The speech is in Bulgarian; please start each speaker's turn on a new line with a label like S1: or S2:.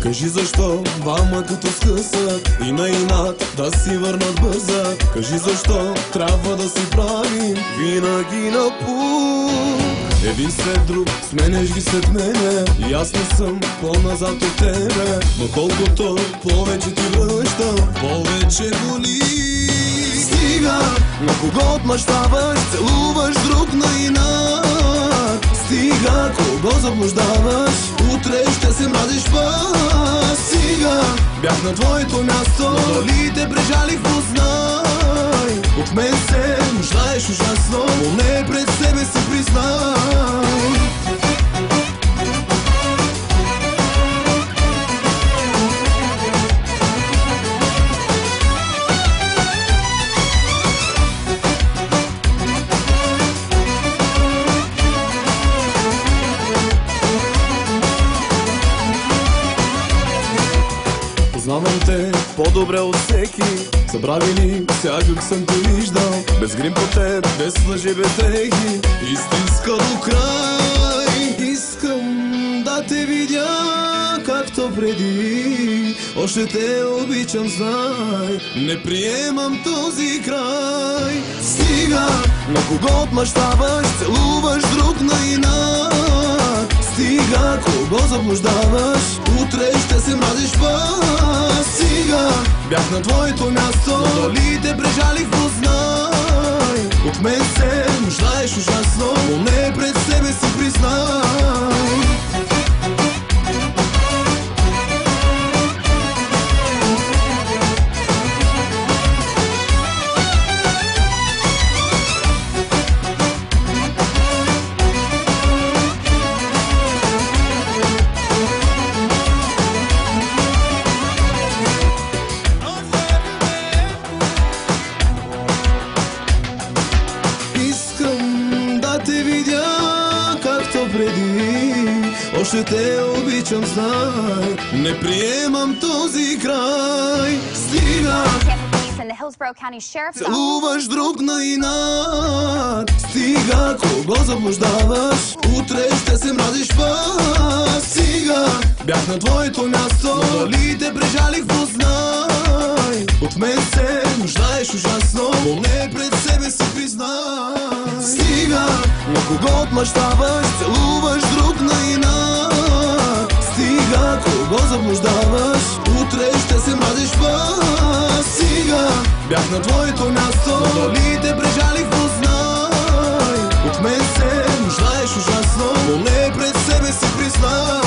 S1: Кажи защо двама като скъсат и на инат да си върнат бърза. Кажи защо трябва да си правим винаги на път. Един след друг сменеш ги след мене и аз не съм по-назад от тебе. Но колкото повече ти връщам, повече боли. Стига, на кого отмъщаваш, целуваш друг на инат. Стига, кого заблуждаваш, утре ще се мразиш пак. Стига, бях на твоето място, но дали те прежалих, познай. От мен се нуждаеш ужасно, но не пред себе си признай. Познавам те по-добре от всеки. Забрави ли, сякак съм те виждал. Без грим по теб, без лъжи, без дрехи. Истинска до край. Искам да те видя както преди. Още те обичам, знай. Не приемам този край. Стига, на кого отмъщаваш, целуваш друг на инат. Стига, кого заблуждаваш, утре ще се мразиш пак. Стига, бях на твоето място, но дали те прежалих, познай. От мен се нуждаеш ужасно, но не пред себе си признай. Още те обичам, знай. Не приемам този край. Стига, целуваш друг на инат. Стига, кого заблуждаваш, утре ще се мразиш пак. Стига, бях на твоето място, но дали те прежалих, познай. От мен се нуждаеш ужасно, но не пред себе си признай. Стига, на кого отмъщаваш, целуваш друг на инат. Стига, кого заблуждаваш, утре ще се мразиш пак. Стига, бях на твоето място, но дали те прежалих, познай. От мен се нуждаеш ужасно, но не пред себе си признай.